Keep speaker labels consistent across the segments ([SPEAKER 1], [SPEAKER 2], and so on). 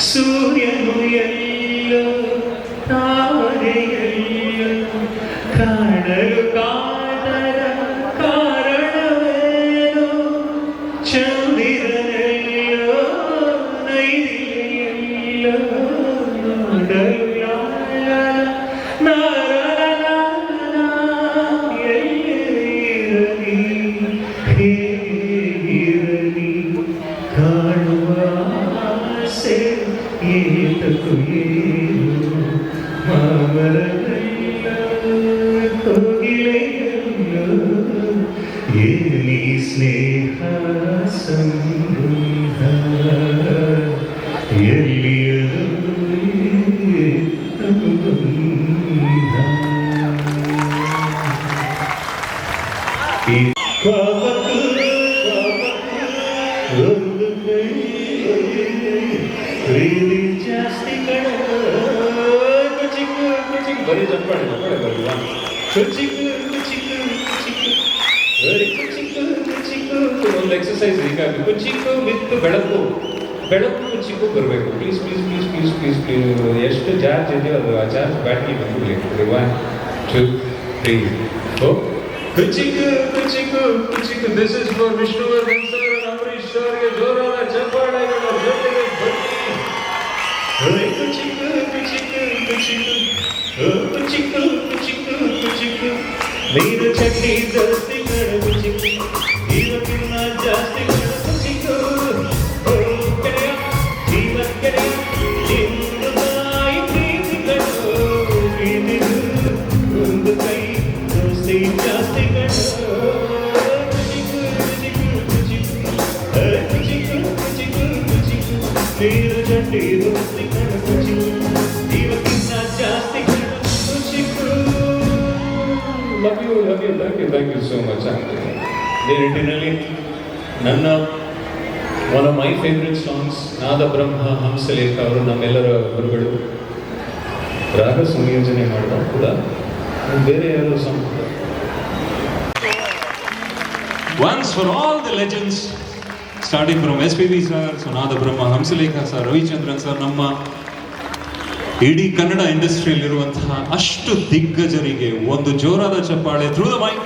[SPEAKER 1] ಸೂರ್ಯನು ಎಲ್ಲೋ ತಾರೆಯಲ್ಲೋ ಕಾಣಲು ಕಾಣದ ಕಾರಣವೇನೋ ಚಂದಿರನೆಲ್ಲೋ ನೈದಿಲೆಯಲ್ಲೋ ನೋಡಲು ಹೇಗಿರಲಿ ಕಾಣುವ ಆಸೆ ಏತಕು ಏನು ಮಾಮರನೆಲ್ಲ ಕೋಗಿಲೆಯಲ್ಲೋ ಏನಿ ಸ್ನೇಹ ಸಂಬಂಧ ಎಲ್ಲಿಯದು ಒಂದು ಪ್ರೀತಿ ಜಾಸ್ತಿ ಕುಚಿಕ್ಕು ಕುಚಿಕ್ಕು ಬರೀ ಜಂಪಾಡಿ ಬರಲ್ವಾ ಕುಚಿಕ್ಕು ಕುಚಿಕ್ಕು ಕುಚಿಕ್ಕು ವೆರಿ ಕುಚಿಕ್ಕು ಕುಚಿಕ್ಕು ಒಂದು ಎಕ್ಸಸೈಸ್ ಹೀಗಾಗಿ ಕುಚಿಕ್ಕು ವಿತ್ ಬೆಳಕು ಬೆಳಕು ಕುಚಿಕ್ಕು ಬರಬೇಕು please please please please please please ಎಷ್ಟು ಚಾರ್ಜ್ ಇದೆಯೋ ಅದು ಆ ಚಾರ್ಜ್ ಬ್ಯಾಟ್ರಿ ಬಂದಿರಲಿ 1 2 3 ಓ ಕುಚಿಕ್ಕು ಕುಚಿಕ್ಕು ಕುಚಿಕ್ಕು this is for Vishnuvardhan sir Ambareesh ಸರ್ಗೆ ಜೋರಾದ ಚಪ್ಪಾಳೆಗಳ ಜೊತೆಗೆ ಬನ್ನಿ ಕುಚಿಕ್ಕು ಕುಚಿಕ್ಕು ಕುಚಿಕ್ಕು ಕುಚಿಕ್ಕು ಕುಚಿಕ್ಕು ಕುಚಿಕ್ಕು ನೀರು ಚಟ್ನಿ ಜಾಸ್ತಿ ಕಡ ಕುಚಿಕ್ಕು ಇವತ್ತಿನ ಜಾಸ್ತಿ ಕಡ ಕುಚಿಕ್ಕು ಕೆರೆಯ ಜೀವ ಕೆರೆಯ ಇಂದು ತಾಯಿ ಪ್ರೀತಿ ಕಟ್ಟು ಒಂದು ಕೈ ದೋಸ್ತಿ ಜಾಸ್ತಿ ಕಟ್ಟು ಕುಚಿಕ್ಕು ಕುಚಿಕ್ಕು ಕುಚಿಕ್ಕು ಕುಚಿಕ್ಕು ಕುಚಿಕ್ಕು ಕುಚಿಕ್ಕು ನೀರು ಚಟ್ನಿ ದೋಸ್ತಿ ಕಡ ಕುಚಿಕ್ಕು ಇವತ್ತಿನ ಜಾಸ್ತಿ ಕಡ ಕುಚಿಕ್ಕು love you thank you so much ಅದೇ ನಿಟ್ಟಿನಲ್ಲಿ ನನ್ನ one of my favourite songs ನಾದ ಬ್ರಹ್ಮ ಹಂಸಲೇಖ ಅವರು ನಮ್ಮೆಲ್ಲರ ಗುರುಗಳು ರಾಗ ಸಂಯೋಜನೆ ಮಾಡಿದ ಕೂಡ ಬೇರೆ ಯಾರೋ song once for all the legends starting from SPB sir Nada Brahma Hamsalekha sir Ravichandran sir ನಮ್ಮ ಇಡೀ ಕನ್ನಡ ಇಂಡಸ್ಟ್ರಿಯಲ್ಲಿರುವಂತಹ ಅಷ್ಟು ದಿಗ್ಗಜರಿಗೆ ಒಂದು ಜೋರಾದ ಚಪ್ಪಾಳೆ through the mic.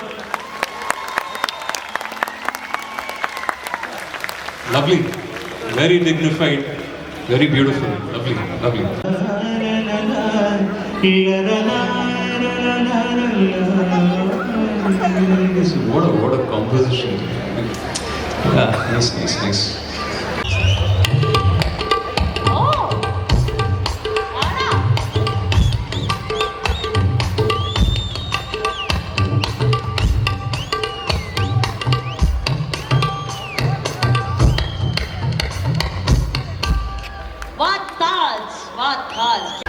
[SPEAKER 1] Lovely, very dignified, very beautiful, lovely lovely. What a composition. Yeah, nice.
[SPEAKER 2] What thoughts?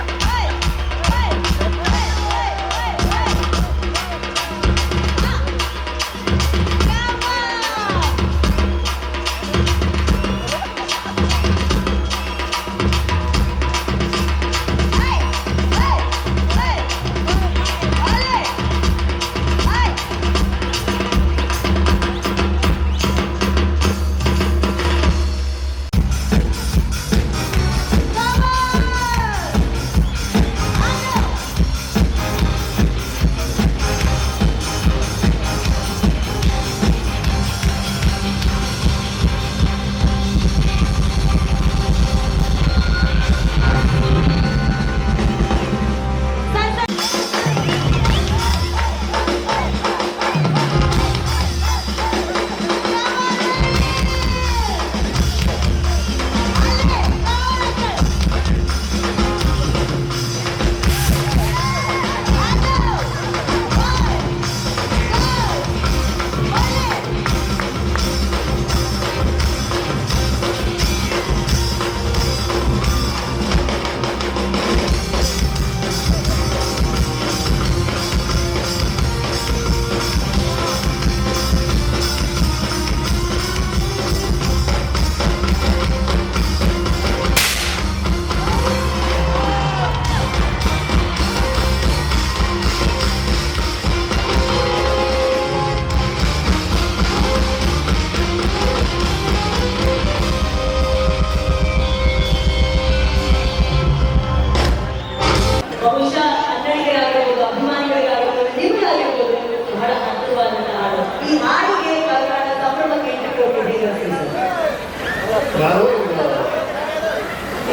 [SPEAKER 3] ಯಾರೋ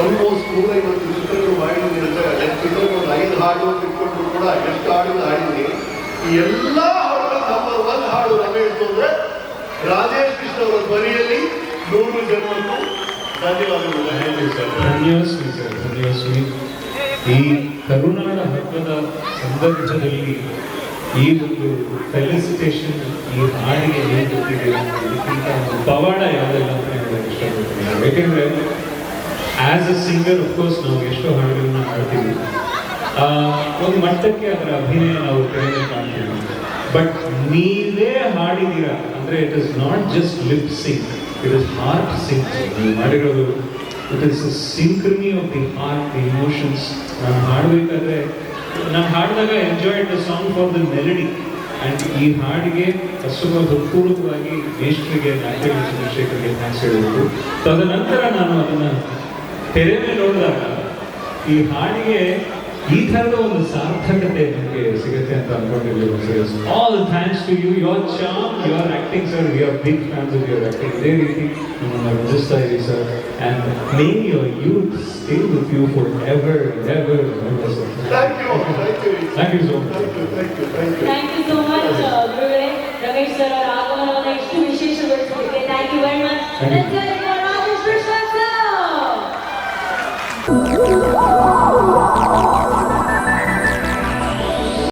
[SPEAKER 3] ಆಲ್ಮೋಸ್ಟ್ 150 ಚಿತ್ರಗಳು ಮಾಡಿದ್ದೀನಿ ಅಂತ ಚಿತ್ರಗಳು ಒಂದು 5 ಹಾಡು ಇಟ್ಕೊಂಡ್ರು ಕೂಡ ಎಷ್ಟು ಹಾಡು ಹಾಡಿದ್ದೀನಿ. ಈ ಎಲ್ಲ ಹಾಡುಗಳು ನಂಬರ್ 1 ಹಾಡು ರಮೇಶ್ ಅಂದ್ರೆ ರಾಜೇಶ್ ಕೃಷ್ಣ ಅವರ ಧ್ವನಿಯಲ್ಲಿ 100 ಜನರನ್ನು ಧನ್ಯವಾದಗಳು.
[SPEAKER 1] ಧನ್ಯವಾದ ಸರ್, ಧನ್ಯವಾದ. ಈ ಕರುನಾಡ ಹಬ್ಬದ ಸಂದರ್ಭದಲ್ಲಿ ಈ ಒಂದು ಫೆಲಿಸಿಟೇಷನ್ ಈ ಹಾಡಿಗೆ ಏನು ಗೊತ್ತಿದೆ ಇದಕ್ಕಿಂತ ಒಂದು ಪವಾಡ ಯಾವುದಿಲ್ಲ ಅಂತ ಹೇಳೋಕ್ಕೆ ಇಷ್ಟಪಡ್ತೀನಿ. ಯಾಕೆಂದರೆ ಆ್ಯಸ್ ಅ ಸಿಂಗರ್ ಅಫ್ಕೋರ್ಸ್ ನಾವು ಎಷ್ಟೋ ಹಾಡುಗಳನ್ನ ಹಾಡ್ತೀವಿ, ಒಂದು ಮಟ್ಟಕ್ಕೆ ಅದರ ಅಭಿನಯ ನಾವು ತೆರೆದೇ ಕಾಣ್ತೀವಿ. ಬಟ್ ನೀವೇ ಹಾಡಿದ್ದೀರಾ ಅಂದರೆ it is not just lip sync, it is heart sync. ನೀವು ಮಾಡಿರೋದು it is a synchrony of the heart, the emotions. ನಾನು ಹಾಡಬೇಕಾದ್ರೆ ನಾನು ಹಾಡಿದಾಗ enjoy the song for the melody. And ಈ ಹಾಡಿಗೆ ಫಸ್ಟ್ ಆಫ್ ಆಲ್ ಹೃತ್ಪೂರ್ವಕವಾಗಿ ಮೇಷ್ಟ್ರಿಗೆ ನಾಟ್ಯ ಚಂದ್ರಶೇಖರ್ಗೆ ಥ್ಯಾಂಕ್ಸ್ ಹೇಳಬೇಕು. ತದನಂತರ ನಾನು ಅದನ್ನು ತೆರೆ ಮೇಲೆ ನೋಡಿದಾಗ ಈ ಹಾಡಿಗೆ ಈ ಥರದ ಒಂದು ಸಾರ್ಥಕತೆ ನಮಗೆ ಸಿಗುತ್ತೆ ಅಂತ ಅನ್ಕೊಂಡಿರ್ಲಿಲ್ಲ. All thanks to you, your charm, your acting sir. We are big fans of your acting. ಇದೇ ರೀತಿ ನಮ್ಮನ್ನು ರಂಜಿಸ್ತಾ ಇದ್ದೀವಿ sir. And may your youth stay with you for ever ever.
[SPEAKER 3] Thank you
[SPEAKER 1] thank you so much.
[SPEAKER 2] Thank you so much ಗುರುಗಳೇ. Ramesh sir ಅವರ ಆಗಮನವನ್ನು ಎಷ್ಟು ವಿಶೇಷಗೊಳಿಸಿದ್ದಕ್ಕೆ ಥ್ಯಾಂಕ್ ಯು ವೆರಿ ಮಚ್.